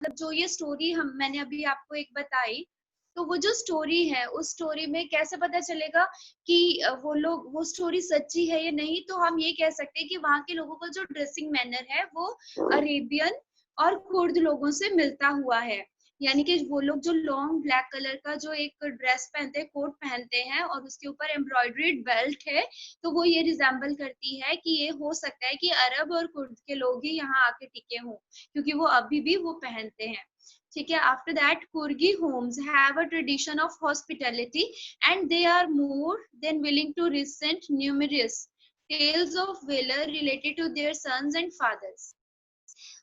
मतलब जो ये स्टोरी हम मैंने अभी आपको एक बताई, तो वो जो स्टोरी है उस स्टोरी में कैसे पता चलेगा कि वो स्टोरी सच्ची है या नहीं? तो हम ये कह सकते हैं कि वहाँ के लोगों का जो ड्रेसिंग मैनर है वो अरेबियन और कुर्द लोगों से मिलता हुआ है। यानी कि वो लोग जो लॉन्ग ब्लैक कलर का जो एक ड्रेस पहनते हैं, कोट पहनते हैं और उसके ऊपर एम्ब्रॉयडर्ड बेल्ट है, तो वो ये रिजेंबल करती है कि ये हो सकता है कि अरब और कुर्द के लोग ही यहाँ आके टिके हों, क्योंकि वो अभी भी वो पहनते हैं। ठीक है। After that, Coorgi homes have a tradition of hospitality and they are more than willing to recent numerous tales of valor related to their sons and fathers.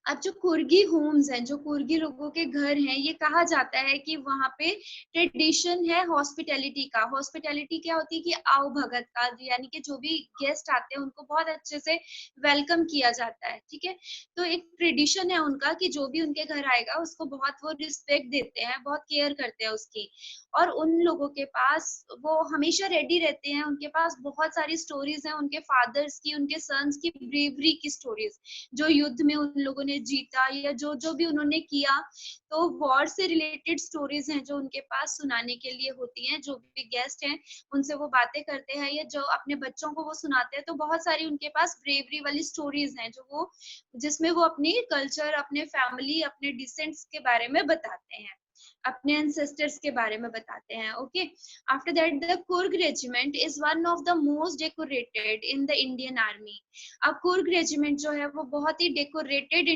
अब जो कुर्गी होम्स हैं, जो कुर्गी लोगों के घर हैं, ये कहा जाता है कि वहाँ पे ट्रेडिशन है हॉस्पिटैलिटी का। हॉस्पिटैलिटी क्या होती है कि आओ भगत का, यानी कि जो भी गेस्ट आते हैं उनको बहुत अच्छे से वेलकम किया जाता है। ठीक है। तो एक ट्रेडिशन है उनका कि जो भी उनके घर आएगा उसको बहुत वो रिस्पेक्ट देते हैं, बहुत केयर करते हैं उसकी। और उन लोगों के पास वो हमेशा रेडी रहते हैं, उनके पास बहुत सारी स्टोरीज हैं उनके फादर्स की, उनके सन्स की ब्रेवरी की स्टोरीज, जो युद्ध में उन लोगों ने जीता या जो जो भी उन्होंने किया। तो वॉर से रिलेटेड स्टोरीज हैं जो उनके पास सुनाने के लिए होती हैं। जो भी गेस्ट हैं उनसे वो बातें करते हैं या जो अपने बच्चों को वो सुनाते हैं, तो बहुत सारी उनके पास ब्रेवरी वाली स्टोरीज हैं जो वो जिसमें वो अपनी कल्चर, अपने फैमिली, अपने डिसेंट्स के बारे में बताते हैं, अपने एंसेस्टर्स के बारे में बताते हैं। Okay. After that, the Coorg regiment is one of the most decorated in the Indian army. अब कुर्ग रेजिमेंट जो है वो बहुत ही डेकोरेटेड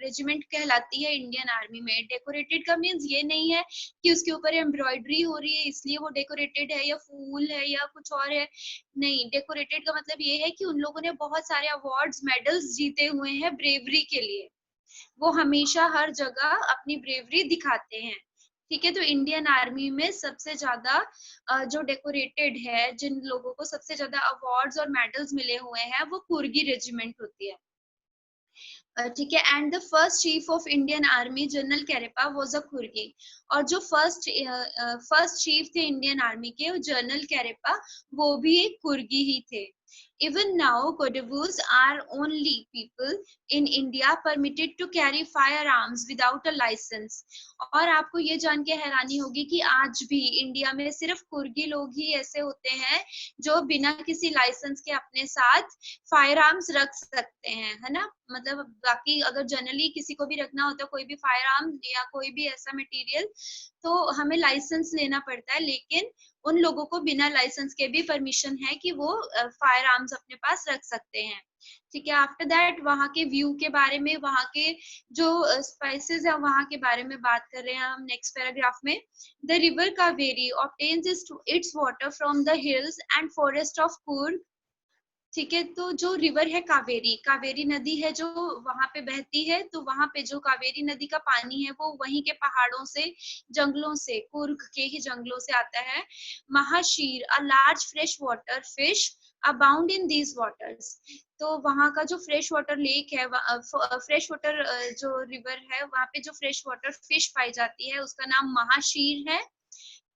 रेजिमेंट कहलाती है इंडियन आर्मी में। डेकोरेटेड का मीन्स ये नहीं है कि उसके ऊपर एम्ब्रॉयडरी हो रही है इसलिए वो डेकोरेटेड है, या फूल है, या कुछ और है। नहीं, डेकोरेटेड का मतलब ये है कि उन लोगों ने बहुत सारे अवार्ड्स, मेडल्स जीते हुए हैं ब्रेवरी के लिए। वो हमेशा हर जगह अपनी ब्रेवरी दिखाते हैं। ठीक है। तो इंडियन आर्मी में सबसे ज्यादा जो डेकोरेटेड है, जिन लोगों को सबसे ज्यादा अवार्ड्स और मेडल्स मिले हुए हैं, वो कुर्गी रेजिमेंट होती है। ठीक है। And the first chief of Indian army general Cariappa was a Coorgi. और जो फर्स्ट चीफ थे इंडियन आर्मी के, जनरल कैरेपा, वो भी एक कुर्गी ही थे। Even now, Kodavus are only people in India permitted to carry firearms without a license. और आपको ये जान के हैरानी होगी कि आज भी इंडिया में सिर्फ कुर्गी लोग ही ऐसे होते हैं जो बिना किसी लाइसेंस के अपने साथ फायर आर्म्स रख सकते हैं, है ना। मतलब बाकी अगर जनरली किसी को भी रखना होता है कोई भी फायर आर्म या कोई भी ऐसा मटेरियल, तो हमें लाइसेंस लेना पड़ता है, लेकिन उन लोगों को बिना लाइसेंस के भी परमिशन है कि वो फायर आर्म्स अपने पास रख सकते हैं। ठीक है। आफ्टर दैट, वहाँ के व्यू के बारे में, वहाँ के जो स्पाइसेस है वहाँ के बारे में बात कर रहे हैं हम नेक्स्ट पैराग्राफ में। The river Kaveri obtains it's water from the hills and forest of Coorg. ठीक है। तो जो रिवर है कावेरी, कावेरी नदी है जो वहां पे बहती है, तो वहां पे जो कावेरी नदी का पानी है वो वहीं के पहाड़ों से, जंगलों से, कुर्ग के ही जंगलों से आता है। Mahseer, a large fresh water fish abound in these waters. तो वहां का जो फ्रेश वाटर लेक है, फ्रेश वाटर जो रिवर है, वहां पे जो फ्रेश वाटर फिश पाई जाती है उसका नाम महाशीर है।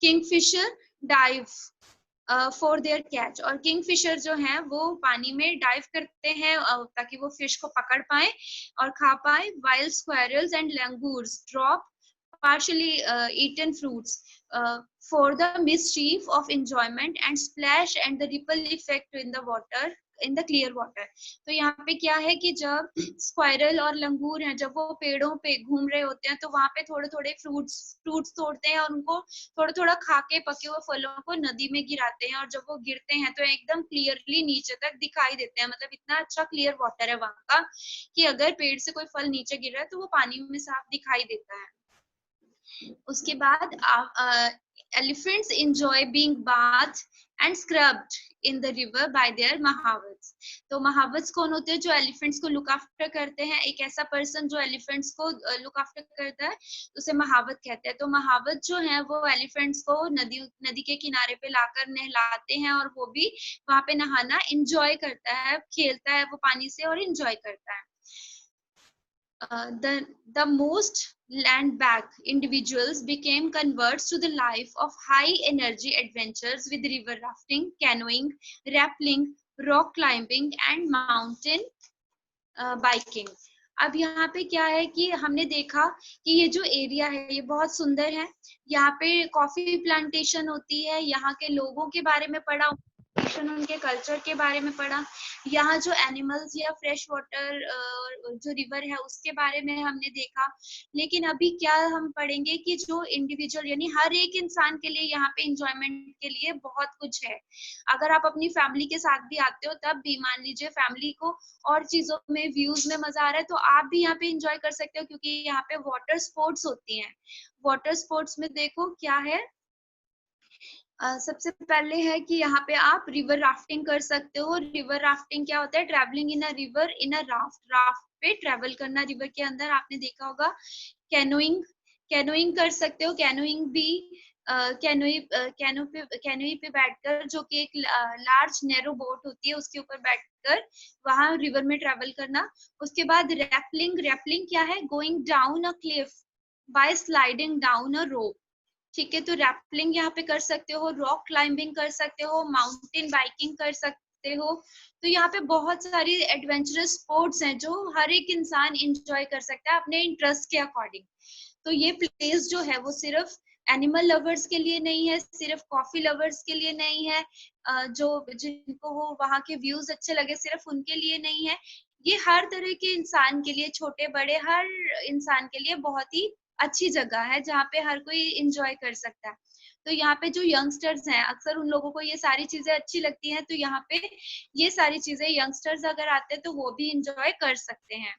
Kingfisher dive for their catch. और किंगफिशर जो है वो पानी में डाइव करते हैं ताकि वो फिश को पकड़ पाए और खा पाए। Wild squirrels and langurs drop partially eaten fruits for the mischief of enjoyment and splash and the ripple effect in the water, in the clear water. तो यहाँ पे क्या है कि जब स्क्वायरल और लंगूर हैं, जब वो पेड़ों पे घूम रहे होते हैं, तो वहां पे थोड़े थोड़े फ्रूट्स तोड़ते हैं और उनको थोड़ा थोड़ा खा के पके हुए फलों को नदी में गिराते हैं, और जब वो गिरते हैं तो एकदम क्लियरली नीचे तक दिखाई देते हैं। मतलब इतना अच्छा क्लियर वाटर है वहां का कि अगर पेड़ से कोई फल नीचे गिर रहा है तो वो पानी में साफ दिखाई देता है। उसके बाद elephants enjoy being bathed and scrubbed in the river by their महावत्स। तो महावत्स कौन होते हैं? जो एलिफेंट्स को लुक आफ्टर करते हैं। एक ऐसा पर्सन जो एलिफेंट्स को लुक आफ्टर करता है उसे महावत कहते हैं। तो महावत जो है वो एलिफेंट्स को नदी के किनारे पे लाकर नहलाते हैं, और वो भी वहां पे नहाना इंजॉय करता है, खेलता है वो पानी से और इंजॉय करता है। The most land-back individuals became converts to the life of high-energy adventures with river rafting, canoeing, rappelling, rock climbing, and mountain biking. अब यहाँ पे क्या है कि हमने देखा कि ये जो एरिया है ये बहुत सुंदर है। यहाँ पे कॉफी प्लांटेशन होती है, यहाँ के लोगों के बारे में पढ़ा, उनके कल्चर के बारे में पढ़ा, यहाँ जो एनिमल्स या फ्रेश वाटर जो रिवर है उसके बारे में हमने देखा। लेकिन अभी क्या हम पढ़ेंगे कि जो इंडिविजुअल यानी हर एक इंसान के लिए यहाँ पे इंजॉयमेंट के लिए बहुत कुछ है। अगर आप अपनी फैमिली के साथ भी आते हो तब भी मान लीजिए फैमिली को और चीजों में व्यूज में मजा आ रहा है तो आप भी यहाँ पे इंजॉय कर सकते हो, क्योंकि यहाँ पे वाटर स्पोर्ट्स होती हैं। वाटर स्पोर्ट्स में देखो क्या है, सबसे पहले है कि यहाँ पे आप रिवर राफ्टिंग कर सकते हो। रिवर राफ्टिंग क्या होता है, travelling in a river in a raft, raft पे ट्रैवल करना रिवर के अंदर। आपने देखा होगा कैनोइंग, कैनोइंग कर सकते हो। कैनोइंग भी कैनोई पे बैठकर, जो कि एक लार्ज नैरो बोट होती है उसके ऊपर बैठकर वहां रिवर में ट्रैवल करना। उसके बाद रैपलिंग, रैपलिंग क्या है, going down a cliff by sliding down a rope. ठीक है, तो रैपलिंग यहाँ पे कर सकते हो, रॉक क्लाइंबिंग कर सकते हो, माउंटेन बाइकिंग कर सकते हो। तो यहाँ पे बहुत सारी एडवेंचरस स्पोर्ट्स हैं जो हर एक इंसान एंजॉय कर सकता है अपने इंटरेस्ट के अकॉर्डिंग। तो ये प्लेस जो है वो सिर्फ एनिमल लवर्स के लिए नहीं है, सिर्फ कॉफी लवर्स के लिए नहीं है, जो जिनको वो वहाँ के व्यूज अच्छे लगे सिर्फ उनके लिए नहीं है। ये हर तरह के इंसान के लिए, छोटे बड़े हर इंसान के लिए बहुत ही अच्छी जगह है जहाँ पे हर कोई इंजॉय कर सकता है। तो यहाँ पे जो यंगस्टर्स हैं अक्सर उन लोगों को ये सारी चीजें अच्छी लगती हैं, तो यहाँ पे ये सारी चीजें यंगस्टर्स अगर आते हैं तो वो भी इंजॉय कर सकते हैं।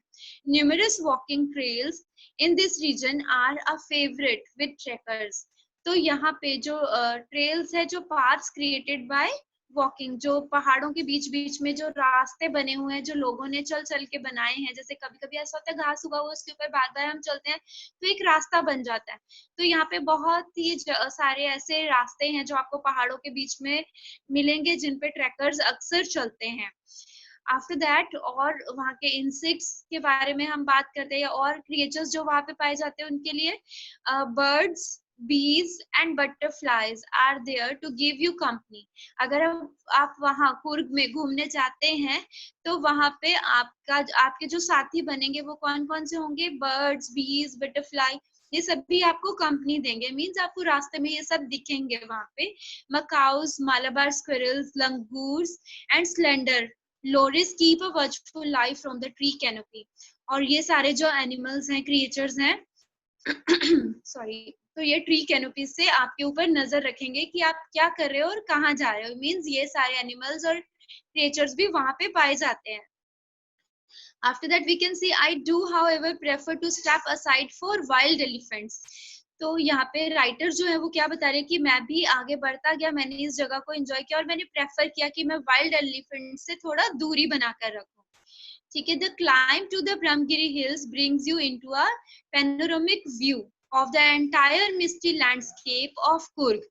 Numerous walking trails in this region are a favourite with trekkers. तो यहाँ पे जो ट्रेल्स है, जो पाथ्स क्रिएटेड बाय वॉकिंग, जो पहाड़ों के बीच बीच में जो रास्ते बने हुए हैं जो लोगों ने चल चल के बनाए हैं, जैसे कभी कभी ऐसा होता है घास उगा हुआ उसके ऊपर बार बार हम चलते हैं तो एक रास्ता बन जाता है। तो यहाँ पे बहुत ही सारे ऐसे रास्ते हैं जो आपको पहाड़ों के बीच में मिलेंगे जिन पे ट्रैकर्स अक्सर चलते हैं। आफ्टर दैट और वहाँ के इंसेक्ट्स के बारे में हम बात करते हैं और क्रिएचर्स जो वहाँ पे पाए जाते हैं उनके लिए, birds, bees and butterflies are there to give you company। अगर आप वहाँ कुर्ग में घूमने जाते हैं तो वहाँ पे आपके जो साथी बनेंगे वो कौन कौन से होंगे, बर्ड्स, बीज, बटरफ्लाई, ये सब भी आपको कंपनी देंगे। मींस आपको रास्ते में ये सब दिखेंगे वहाँ पे। Macaques, Malabar squirrels, langurs and slender loris keep a watchful life from the tree canopy. और ये सारे जो एनिमल्स हैं, क्रिएचर्स हैं सॉरी, तो ये ट्री कैनोपी से आपके ऊपर नजर रखेंगे कि आप क्या कर रहे हो और कहाँ जा रहे हो। मींस ये सारे एनिमल्स और क्रिएचर्स भी वहां पे पाए जाते हैं। After that we can see I do however prefer to step aside for wild elephants। तो यहाँ पे राइटर जो है वो क्या बता रहे हैं कि मैं भी आगे बढ़ता गया, मैंने इस जगह को एंजॉय किया और मैंने प्रेफर किया कि मैं वाइल्ड एलिफेंट से थोड़ा दूरी बनाकर रखूं। ठीक है, the climb to the Brahmagiri hills brings you into a panoramic view of the entire misty landscape of Coorg.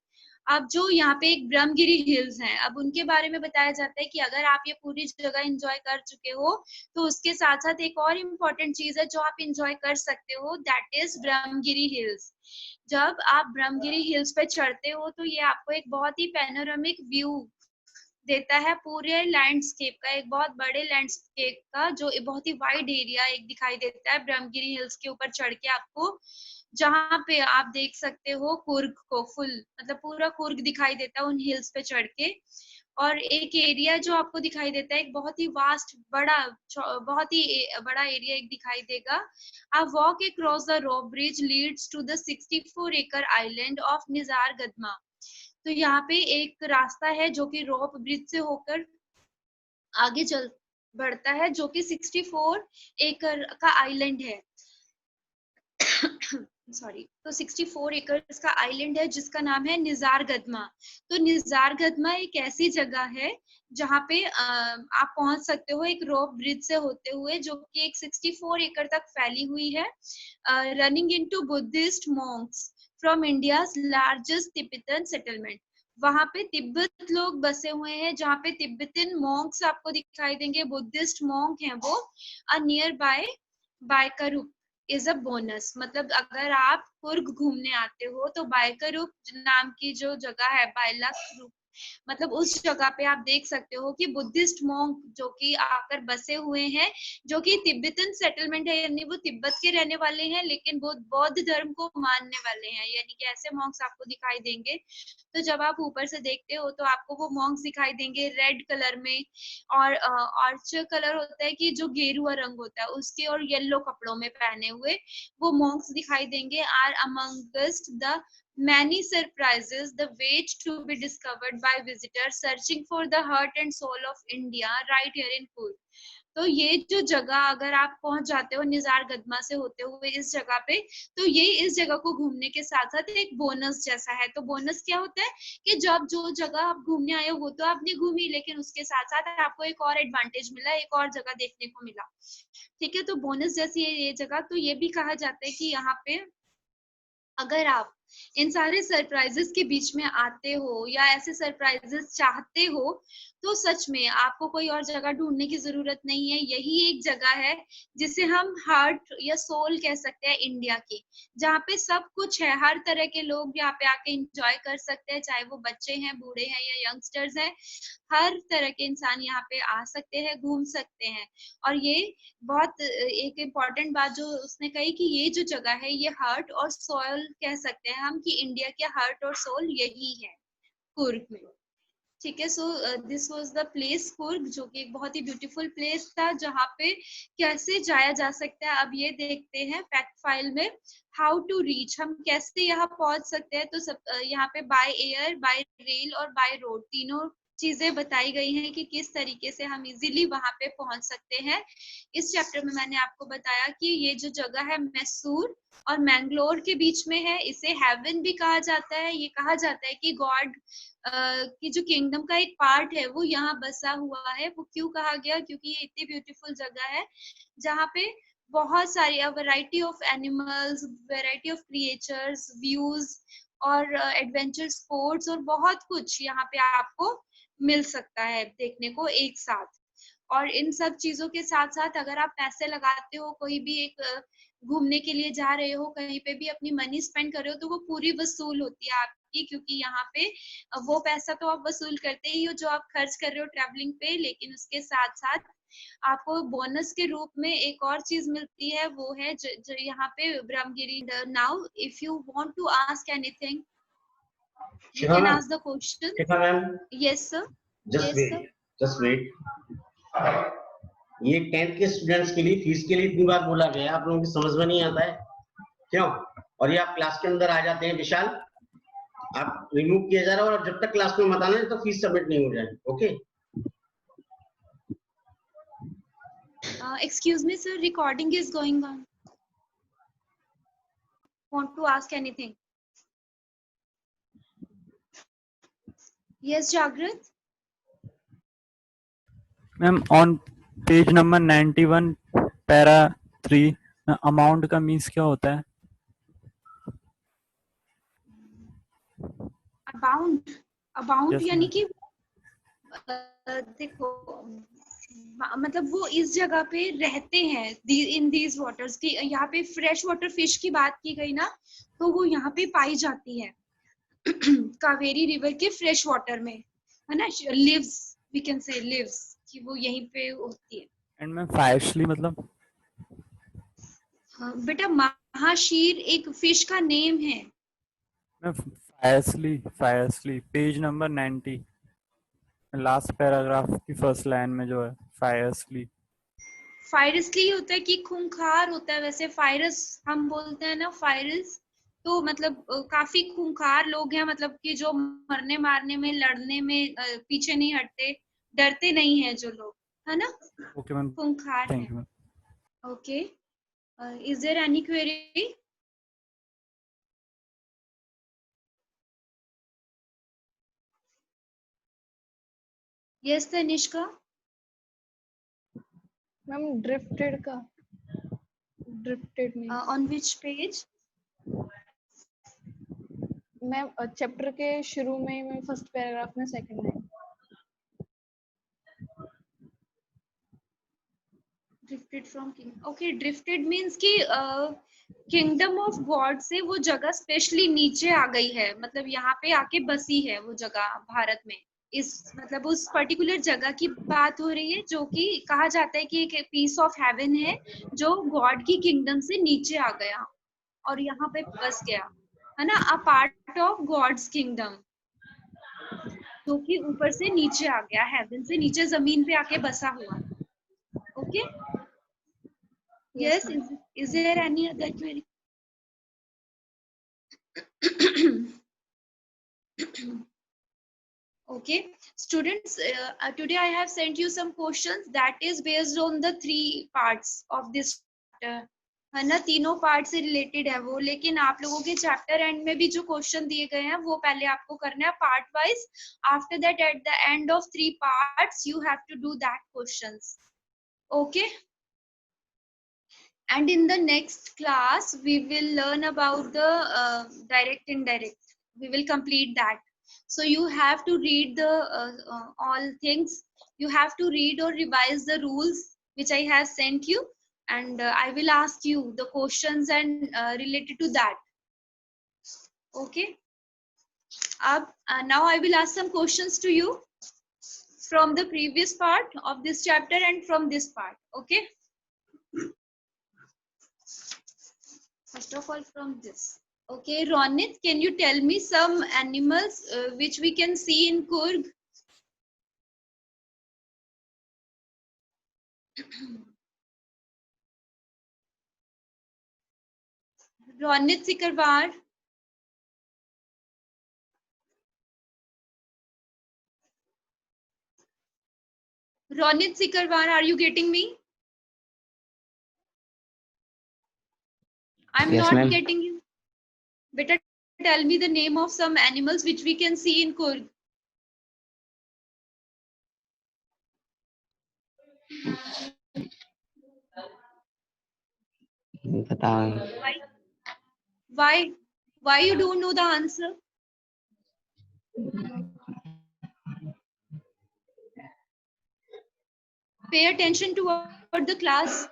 अब जो यहाँ पे एक ब्रह्मगिरी हिल्स हैं, अब उनके बारे में बताया जाता है कि अगर आप ये पूरी जगह एंजॉय कर चुके हो तो उसके साथ साथ एक और इम्पोर्टेंट चीज है जो आप एंजॉय कर सकते हो, दैट इज ब्रह्मगिरी हिल्स। जब आप ब्रह्मगिरी हिल्स पे चढ़ते हो तो ये आपको एक बहुत ही पैनोरामिक व्यू देता है पूरे लैंडस्केप का, एक बहुत बड़े लैंडस्केप का, जो बहुत ही वाइड एरिया एक दिखाई देता है ब्रह्मगिरी हिल्स के ऊपर चढ़ के आपको, जहाँ पे आप देख सकते हो कुर्ग को फुल, मतलब पूरा कुर्ग दिखाई देता है उन हिल्स पे चढ़ के। और एक एरिया जो आपको दिखाई देता है, एक बहुत ही वास्ट बड़ा, बहुत ही बड़ा एरिया एक दिखाई देगा। A walk across the rope bridge leads to the 64-acre island of Nizar गदमा। तो यहाँ पे एक रास्ता है जो कि रोप ब्रिज से होकर आगे चल बढ़ता है, जो कि 64 एकड़ का आइलैंड है। सॉरी, तो 64 एकर्स का आइलैंड है जिसका नाम है निजार गदमा। तो निजार गदमा एक ऐसी जगह है जहाँ पे आप पहुंच सकते हो एक रोप ब्रिज से होते हुए, जो कि एक 64 एकड़ तक फैली हुई है, running into Buddhist Monks from India's largest Tibetan settlement. वहां पे तिब्बत लोग बसे हुए हैं, जहाँ पे तिब्बतन मॉन्क्स आपको दिखाई देंगे, बुद्धिस्ट मॉन्क हैं वो। A nearby Bylakuppe is a bonus. मतलब अगर आप कुर्ग घूमने आते हो तो बायकरूप नाम की जो जगह है, बायला मतलब उस जगह पे आप देख सकते हो कि बुद्धिस्ट मॉन्क जो कि आकर बसे हुए हैं, जो कि तिब्बतन सेटलमेंट है, यानी वो तिब्बत के रहने वाले हैं लेकिन वो बौद्ध धर्म को मानने वाले हैं, यानी कि ऐसे मॉन्क्स आपको दिखाई देंगे। तो जब आप ऊपर से देखते हो तो आपको वो मॉन्क्स दिखाई देंगे रेड कलर में, और ऑर्च कलर होता है कि जो गेरुआ रंग होता है उसके, और येलो कपड़ों में पहने हुए वो मॉन्क्स दिखाई देंगे। Are amongst the many surprises the wait to be discovered by visitors searching for the heart and soul of India right here in Coorg। तो ये जो जगह अगर आप पहुंच जाते हो निजार गदमा से होते हुए इस जगह पे, तो ये इस जगह को घूमने के साथ साथ एक बोनस जैसा है। तो बोनस क्या होता है कि जब जो जगह आप घूमने आए हो वो तो आपने घूमी, लेकिन उसके साथ साथ आपको एक और एडवांटेज मिला, एक और जगह देखने को मिला। ठीक है, तो बोनस जैसी है ये जगह। तो ये भी कहा जाता है कि यहाँ पे अगर आप इन सारे सरप्राइजेस के बीच में आते हो या ऐसे सरप्राइजेस चाहते हो, तो सच में आपको कोई और जगह ढूंढने की जरूरत नहीं है। यही एक जगह है जिसे हम हार्ट या सोल कह सकते हैं इंडिया की, जहाँ पे सब कुछ है। हर तरह के लोग यहाँ पे आके एंजॉय कर सकते हैं, चाहे वो बच्चे हैं, बूढ़े हैं या यंगस्टर्स हैं। हर तरह के इंसान यहाँ पे आ सकते हैं, घूम सकते हैं। और ये बहुत एक इम्पॉर्टेंट बात जो उसने कही कि ये जो जगह है ये हार्ट और सोल कह सकते हैं हम, कि इंडिया के हार्ट और सोल यही है कुर्ग में। ठीक है, so this was the place Coorg, जो कि एक बहुत ही ब्यूटीफुल प्लेस था जहाँ पे कैसे जाया जा सकता है। अब ये देखते हैं फैक्ट फाइल में, हाउ टू रीच, हम कैसे यहाँ पहुंच सकते हैं। तो सब यहाँ पे बाय एयर, बाय रेल और बाय रोड तीनों चीजें बताई गई हैं कि किस तरीके से हम इजीली वहां पे पहुंच सकते हैं। इस चैप्टर में मैंने आपको बताया कि ये जो जगह है मैसूर और मैंगलोर के बीच में है, इसे हेवन भी कहा जाता है। ये कहा जाता है कि गॉड की जो किंगडम का एक पार्ट है वो यहाँ बसा हुआ है। वो क्यों कहा गया, क्योंकि ये इतनी ब्यूटीफुल जगह है जहाँ पे बहुत सारी variety of animals, variety of creatures, views और एडवेंचर स्पोर्ट्स और बहुत कुछ यहाँ पे आपको मिल सकता है देखने को एक साथ। और इन सब चीजों के साथ साथ अगर आप पैसे लगाते हो, कोई भी एक घूमने के लिए जा रहे हो, कहीं पे भी अपनी मनी स्पेंड कर रहे हो, तो वो पूरी वसूल होती है आपकी, क्योंकि यहाँ पे वो पैसा तो आप वसूल करते ही हो जो आप खर्च कर रहे हो ट्रैवलिंग पे, लेकिन उसके साथ साथ आपको बोनस के रूप में एक और चीज मिलती है, वो है जो यहाँ पे Brahmagiri. Now if you want to ask anything you Shikha can ma'am, ask the question। Shikha ma'am, Yes sir। Just Yes sir। Wait, just wait. ये 10th के स्टूडेंट्स के लिए फीस के लिए इतनी बार बोला गया है, आप लोगों की समझ में नहीं आता है क्यों? और ये आप क्लास के अंदर आ जाते हैं विशाल, आप रिमूव किया जा रहा है, और जब तक क्लास में मत आना तो फीस सबमिट नहीं हो जाएगी। Okay, Excuse me sir, recording is going on। Want to ask anything? Yes Jagrat। Ma'am on page number 91 para 3 amount का मीन्स क्या होता है? अबाउंट, अबाउंट यस यानी मैम। कि देखो मतलब वो इस जगह पे रहते हैं इन दीज वाटर्स की। यहाँ पे फ्रेश वाटर फिश की बात की गई ना, तो वो यहाँ पे पाई जाती है कावेरी रिवर के फ्रेश वाटर में, है ना। Lives, we can say lives, कि वो यहीं पे होती है। एंड मैम फायरस्ली मतलब? हाँ बेटा, महाशीर एक फिश का नेम है। Ma'am fiercely, fiercely page number 90 last paragraph की फर्स्ट लाइन में जो है फायरस्ली। फायरसली होता है कि खूंखार होता है, वैसे फायरस हम बोलते हैं ना, फायरस। तो मतलब काफी खूंखार लोग हैं, मतलब कि जो मरने मारने में, लड़ने में पीछे नहीं हटते, डरते नहीं है जो लोग, है ना, ओके मैम, खूंखार थैंक है। You ma'am. Okay, is there any query? Yes Tanishka. Ma'am drifted का, ड्रिफ्टेड में on which page? Ma'am chapter के शुरू में, मैं फर्स्ट पैराग्राफ में second line. Drifted from king. Okay, drifted means कि किंगडम ऑफ गॉड से वो जगह स्पेशली नीचे आ गई है, मतलब यहाँ पे आके बसी है वो जगह भारत में। इस मतलब उस पर्टिकुलर जगह की बात हो रही है जो कि कहा जाता है कि एक पीस ऑफ हेवन है जो गॉड की किंगडम से नीचे आ गया और यहाँ पे बस गया, है ना, a part of God's kingdom, जो कि ऊपर से नीचे आ गया, हेवन से नीचे जमीन पे आके बसा हुआ। Okay, Yes, yes, ma'am. Is there any other query? Okay, students, today I have sent you some questions that is based on the 3 parts of this chapter, है ना, तीनों पार्ट से रिलेटेड है वो, लेकिन आप लोगों के चैप्टर एंड में भी जो क्वेश्चन दिए गए हैं वो पहले आपको करना है part wise. After that at the end of 3 parts you have to do that questions. Okay, and in the next class we will learn about the direct indirect, we will complete that. So you have to read the all things, you have to read or revise the rules which I have sent you, and I will ask you the questions and related to that. Okay, now I will ask some questions to you from the previous part of this chapter and from this part. Okay, first of all from this. Okay, Ronit, can you tell me some animals which we can see in Coorg? Ronit Sikarwar. Ronit Sikarwar, are you getting me? I'm Yes, not ma'am. getting you. Better tell me the name of some animals which we can see in Coorg. बताओ। Why? Why? Why you don't know the answer? Pay attention toward the class,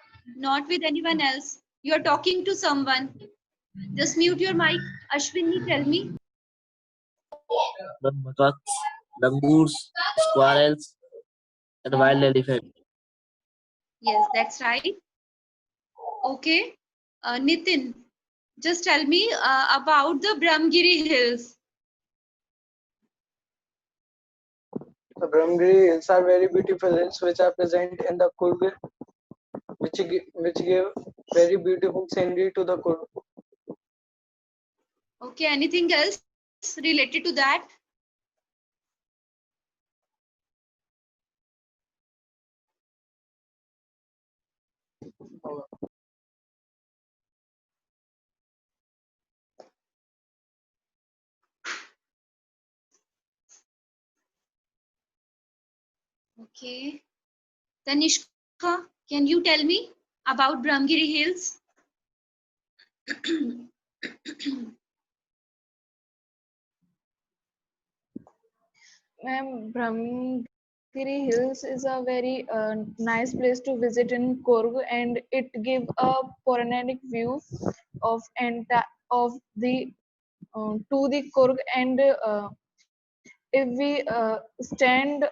not with anyone else. You are talking to someone. Just mute your mic. Ashwini, tell me. Macaques, langurs, squirrels, and wild elephant. Yes, that's right. Okay. Nitin, just tell me about the Brahmgiri Hills. The Brahmagiri Hills are very beautiful hills which are present in the Coorg, which give very beautiful scenery to the Coorg. Okay, anything else related to that? Okay. Tanishka, can you tell me about Brahmgiri Hills? Ma'am, Brahmagiri Hills is a very nice place to visit in Coorg, and it gives a panoramic view of the to the Coorg. And if we stand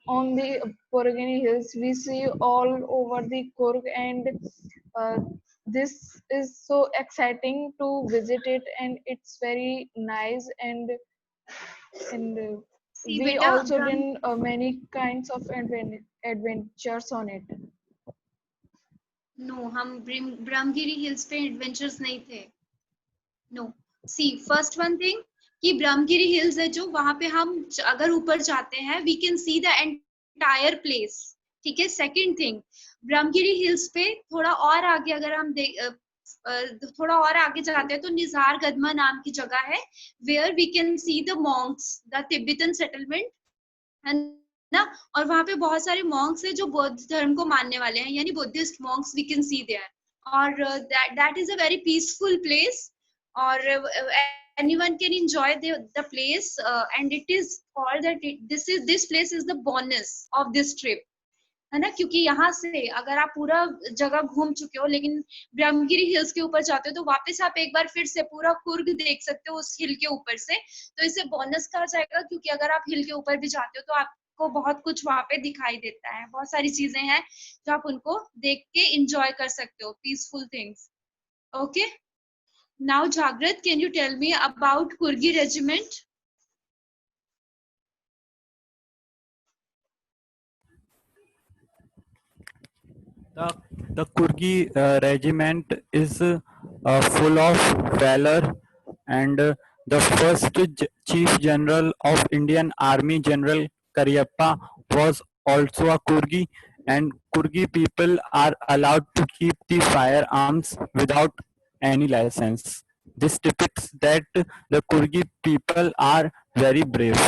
on the Borogini Hills, we see all over the Coorg, and uh, this is so exciting to visit it, and it's very nice. And See, we beta, also did many kinds of adventures on it. no, हम Brahmagiri hills पे adventures नहीं थे. No. See, first one thing कि Brahmagiri hills है जो वहां पे हम अगर ऊपर जाते हैं we can see the entire place. ठीक है. Second thing, ब्रह्मगिरी हिल्स पे थोड़ा और आगे अगर हम थोड़ा और आगे जाते हैं तो निजार गदमा नाम की जगह है where we can see the monks, the Tibetan settlement, है ना, और वहां पे बहुत सारे मॉन्क्स है जो बौद्ध धर्म को मानने वाले हैं, यानी Buddhist monks we can see there, और that is a very peaceful place, और anyone can enjoy the place, and it is called that this place is the bonus of this trip, है ना, क्योंकि यहाँ से अगर आप पूरा जगह घूम चुके हो लेकिन ब्रह्मगिरी हिल्स के ऊपर जाते हो तो वापस आप एक बार फिर से पूरा कुर्ग देख सकते हो उस हिल के ऊपर से, तो इसे बोनस कहा जाएगा, क्योंकि अगर आप हिल के ऊपर भी जाते हो तो आपको बहुत कुछ वहां पे दिखाई देता है, बहुत सारी चीजें हैं जो आप उनको देख के इंजॉय कर सकते हो, peaceful things. Okay, now Jagrit, can you tell me about Kurgi regiment? The Kurgi regiment is full of valor, and the first Chief General of Indian Army, General Cariappa, was also a Kurgi, and Kurgi people are allowed to keep the firearms without any license. This depicts that the Kurgi people are very brave.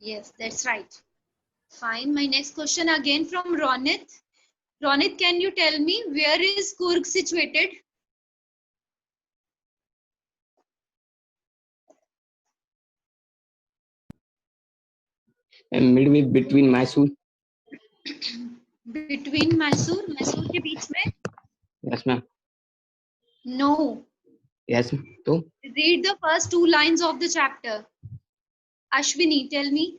Yes, that's right. Fine. My next question again from Ronit. Ronit, can you tell me where is Kurg situated? midway between Mysore. Between Mysore के बीच में? Yes, ma'am. No. Yes, ma'am. So, Read the first two lines of the chapter. Ashwini, tell me.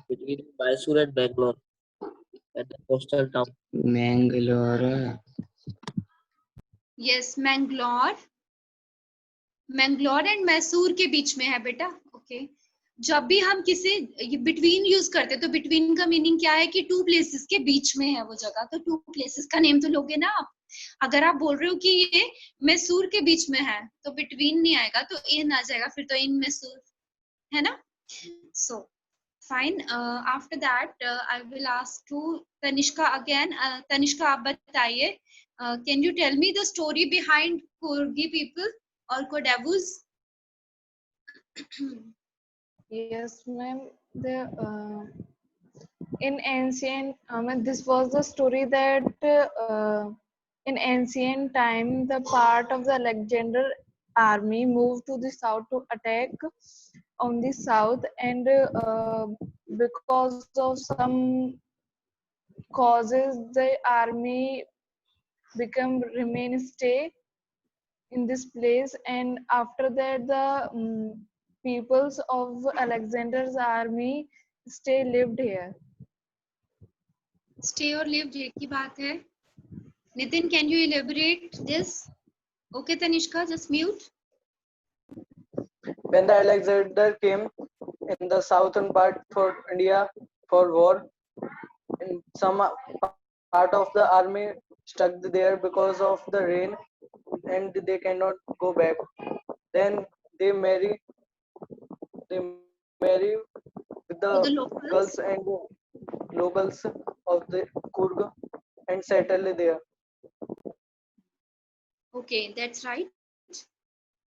Between Mysore and Bangalore, at the coastal town. Mangalore. Yes, Mangalore. Mangalore and Mysore के बीच में है बेटा। Okay, जब भी हम किसी बिटवीन यूज करते हैं तो बिटवीन का मीनिंग क्या है कि टू प्लेसेस के बीच में है वो जगह, तो टू प्लेसेस का नेम तो लोगे ना आप। अगर आप बोल रहे हो कि ये मैसूर के बीच में है तो बिटवीन नहीं आएगा, तो इन आ जाएगा, फिर तो इन मैसूर है ना। So fine, after that I will ask to Tanishka again. Tanishka, आप बताइए, can you tell me the story behind Kurgi people or Kodavus? Yes, ma'am. In ancient, this was the story that in ancient time, the part of the Alexander army moved to the south to attack on the south, and because of some causes, the army remain stay in this place, and after that the peoples of Alexander's army lived here. Stay or lived एक ही बात है। Nitin, can you elaborate this? Okay, Tanishka, just mute. When the Alexander came in the southern part for India for war, and some part of the army stuck there because of the rain, and they cannot go back. Then they marry with To the the locals. girls and locals of the Kurg and settle there. Okay, that's right.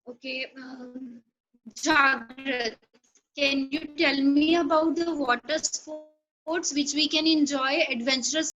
Okay, Jagrat, can you tell me about the water sports which we can enjoy, adventurous